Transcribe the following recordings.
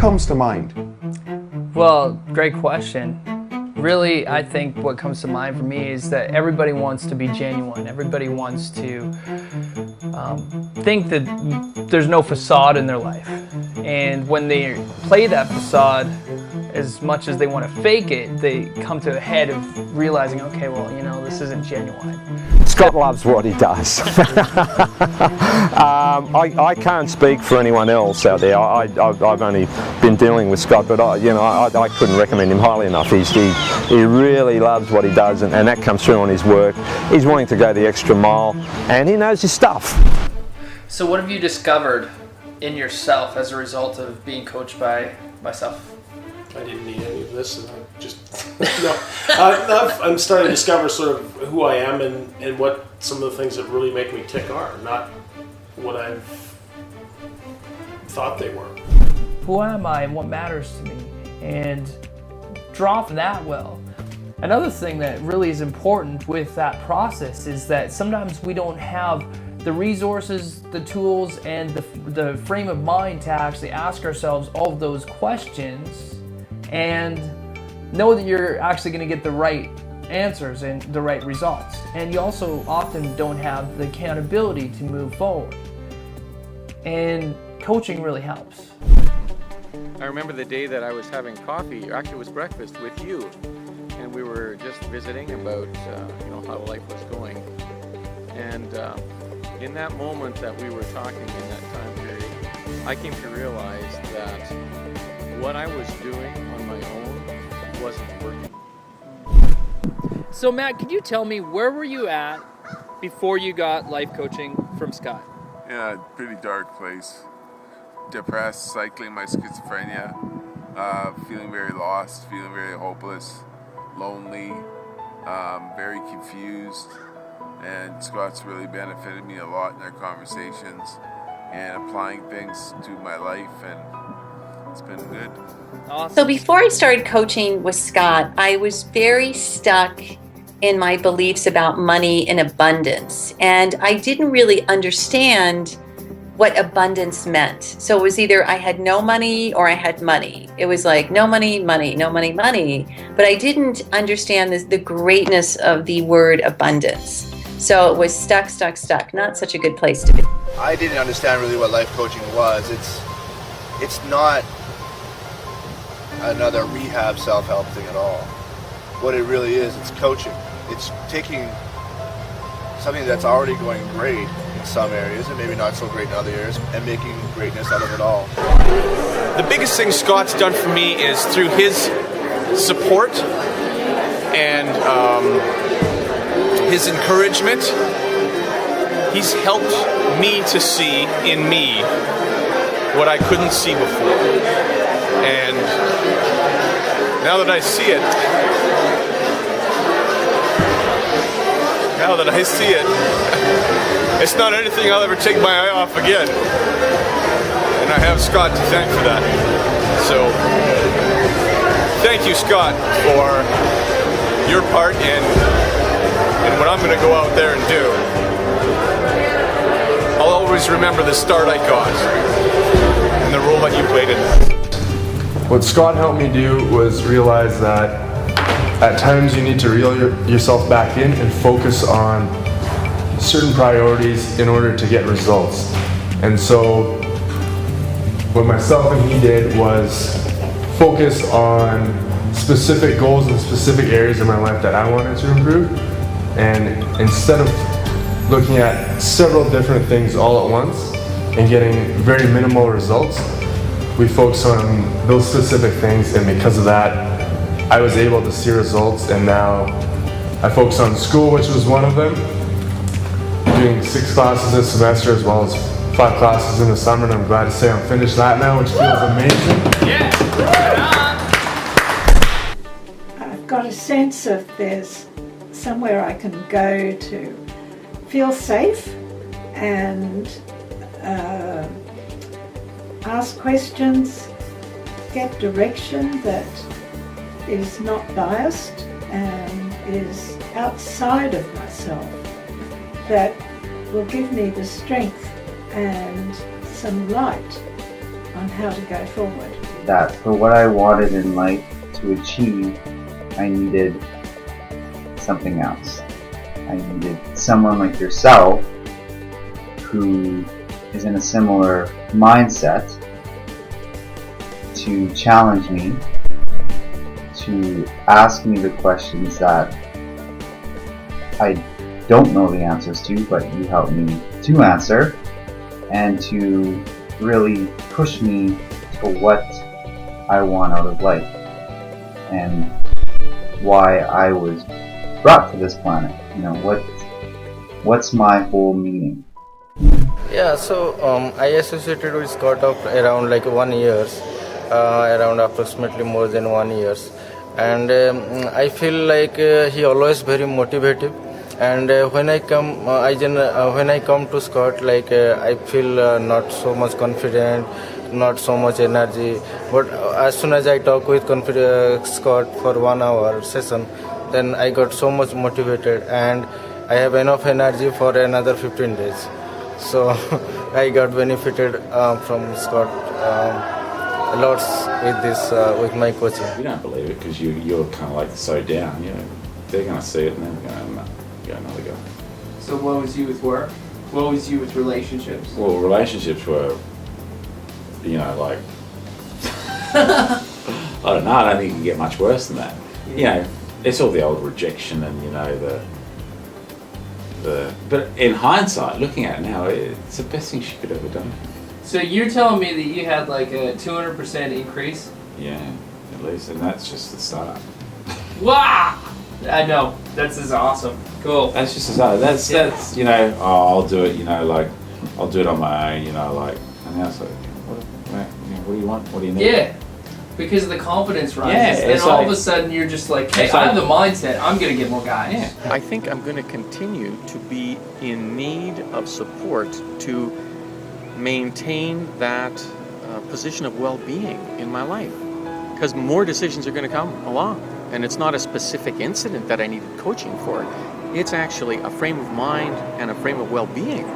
comes to mind? Well, great question. Really, I think what comes to mind for me is that everybody wants to be genuine. Everybody wants to think that there's no facade in their life. And when they play that facade, as much as they want to fake it, they come to a head of realizing, okay, well, you know, this isn't genuine. Scott loves what he does. I can't speak for anyone else out there. I've only been dealing with Scott, but I couldn't recommend him highly enough. He really loves what he does, and that comes through on his work. He's wanting to go the extra mile, and he knows his stuff. So what have you discovered in yourself as a result of being coached by myself? I didn't need any of this, and I just I'm starting to discover sort of who I am and what some of the things that really make me tick are, not what I've thought they were. Who am I and what matters to me? And draw from that well. Another thing that really is important with that process is that sometimes we don't have the resources, the tools, and the frame of mind to actually ask ourselves all of those questions and know that you're actually going to get the right answers and the right results. And you also often don't have the accountability to move forward. And coaching really helps. I remember the day that I was having coffee, or actually it was breakfast with you, and we were just visiting about how life was going. And in that moment that we were talking in that time period, I came to realize that what I was doing on my own wasn't working. So Matt, could you tell me, where were you at before you got life coaching from Scott? Yeah, pretty dark place. Depressed, cycling my schizophrenia, feeling very lost, feeling very hopeless, lonely, very confused. And Scott's really benefited me a lot in our conversations and applying things to my life, and it's been good. Awesome. So before I started coaching with Scott, I was very stuck in my beliefs about money and abundance. And I didn't really understand what abundance meant. So it was either I had no money or I had money. It was like no money, money, no money, money. But I didn't understand the greatness of the word abundance. So it was stuck. Not such a good place to be. I didn't understand really what life coaching was. It's not another rehab self-help thing at all. What it really is, it's coaching. It's taking something that's already going great in some areas and maybe not so great in other areas and making greatness out of it all. The biggest thing Scott's done for me is through his support and his encouragement, he's helped me to see in me what I couldn't see before. And now that I see it, it's not anything I'll ever take my eye off again. And I have Scott to thank for that. So, thank you, Scott, for your part in what I'm going to go out there and do. I'll always remember the start I got and the role that you played in it. What Scott helped me do was realize that at times you need to reel yourself back in and focus on certain priorities in order to get results. And so what myself and he did was focus on specific goals in specific areas of my life that I wanted to improve. And instead of looking at several different things all at once and getting very minimal results, we focus on those specific things, and because of that, I was able to see results. And now I focus on school, which was one of them, doing 6 classes this semester as well as 5 classes in the summer, and I'm glad to say I'm finished that now, which feels amazing. Yeah. I've got a sense of there's somewhere I can go to feel safe and ask questions, get direction that is not biased and is outside of myself, that will give me the strength and some light on how to go forward. that for what I wanted in life to achieve, I needed something else. I needed someone like yourself who is in a similar mindset to challenge me, to ask me the questions that I don't know the answers to, but you help me to answer, and to really push me to what I want out of life and why I was brought to this planet. You know, what's my whole meaning? Yeah, so I associated with Scott of around like 1 year, around approximately more than 1 year, and I feel like he always very motivative. And when I come, when I come to Scott, like I feel not so much confident, not so much energy. But as soon as I talk with Scott for 1 hour session, then I got so much motivated, and I have enough energy for another 15 days. So I got benefited from Scott lots with this with my coaching. You don't believe it because you're kind of like so down. You know, they're going to see it and then they're going to go another go. So what was you with work? What was you with relationships? Well, relationships were, you know, like I don't know. I don't think you can get much worse than that. You know, it's all the old rejection and you know the. But in hindsight, looking at it now, it's the best thing she could have ever done. So you're telling me that you had like a 200% increase? Yeah, at least, and that's just the start. Wow! I know, this is awesome. Cool. That's just the start. That's you know, oh, I'll do it. You know, like I'll do it on my own. You know, like and now it's like, what do you want? What do you need? Yeah. Because the confidence rises, Yeah, and all like, of a sudden you're just like, hey, I have the mindset, I'm going to get more guys. Yeah. I think I'm going to continue to be in need of support to maintain that position of well-being in my life. Because more decisions are going to come along. And it's not a specific incident that I needed coaching for. It's actually a frame of mind and a frame of well-being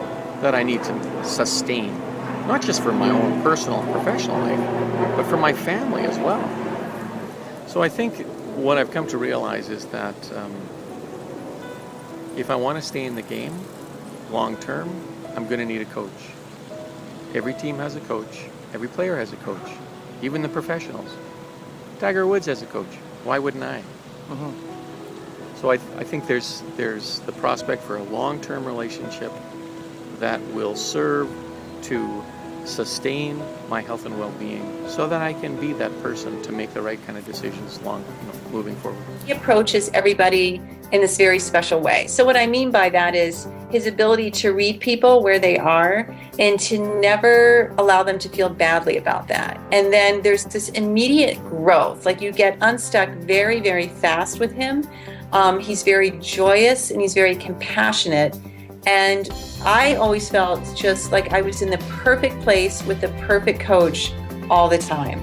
that I need to sustain. Not just for my own personal and professional life, but for my family as well. So I think what I've come to realize is that if I want to stay in the game long term, I'm going to need a coach. Every team has a coach. Every player has a coach. Even the professionals. Tiger Woods has a coach. Why wouldn't I? Mm-hmm. So I think there's the prospect for a long-term relationship that will serve to sustain my health and well-being so that I can be that person to make the right kind of decisions moving forward. He approaches everybody in this very special way. So what I mean by that is his ability to read people where they are and to never allow them to feel badly about that. And then there's this immediate growth, like you get unstuck very, very fast with him. He's very joyous and he's very compassionate. And I always felt just like I was in the perfect place with the perfect coach all the time.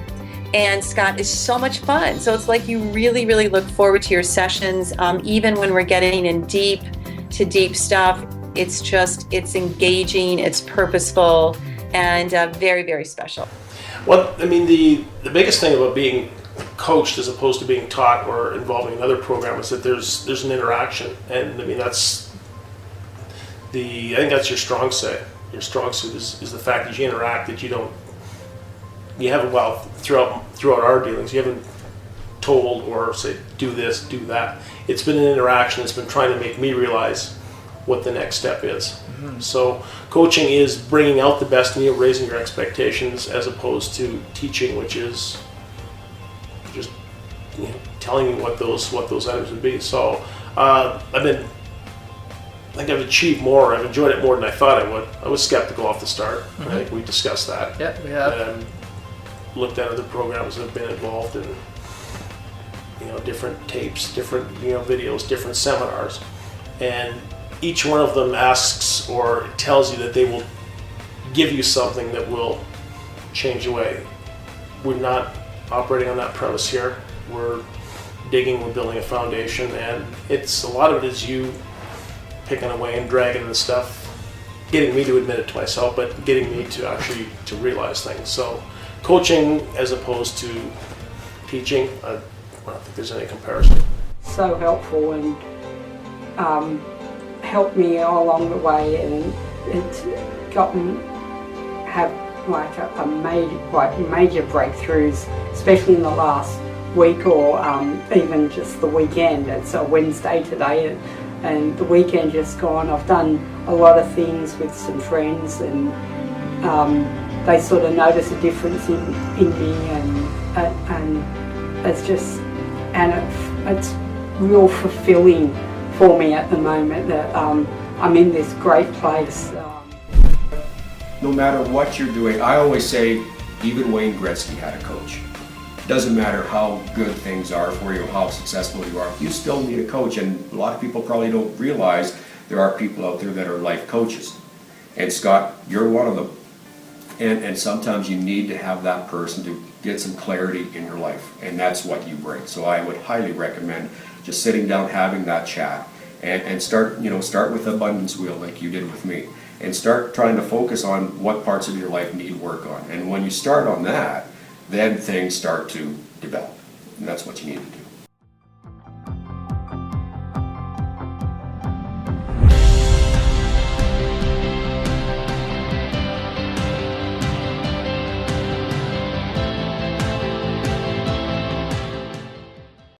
And Scott is so much fun. So it's like you really, really look forward to your sessions. Even when we're getting in deep stuff, it's engaging, it's purposeful, and very, very special. Well, I mean, the biggest thing about being coached as opposed to being taught or involving another program is that there's an interaction. And I mean, I think that's your strong suit. Your strong suit is the fact that you interact, that you haven't, well, throughout our dealings, you haven't told or said, do this, do that. It's been an interaction. It's been trying to make me realize what the next step is. Mm-hmm. So coaching is bringing out the best in you, raising your expectations, as opposed to teaching, which is just telling you what those items would be. So I think I've achieved more. I've enjoyed it more than I thought I would. I was skeptical off the start. Mm-hmm. I think we discussed that. Yeah, we have. And looked at other programs that have been involved in, different tapes, different, videos, different seminars, and each one of them asks or tells you that they will give you something that will change the way. We're not operating on that premise here. We're digging, we're building a foundation, and a lot of it is you picking away and dragging the stuff, getting me to admit it to myself, but getting me to actually to realize things. So coaching as opposed to teaching, I don't think there's any comparison. So helpful and helped me along the way, and it's gotten have like a major breakthroughs, especially in the last week or even just the weekend. It's a Wednesday today, and the weekend just gone. I've done a lot of things with some friends, and they sort of notice a difference in me, and it's just, and it's real fulfilling for me at the moment that I'm in this great place. No matter what you're doing, I always say, even Wayne Gretzky had a coach. Doesn't matter how good things are for you, how successful you are, you still need a coach. And a lot of people probably don't realize there are people out there that are life coaches. And Scott, you're one of them. And sometimes you need to have that person to get some clarity in your life, and that's what you bring. So I would highly recommend just sitting down, having that chat, and start with the abundance wheel like you did with me, and start trying to focus on what parts of your life need work on. And when you start on that, then things start to develop, and that's what you need to do.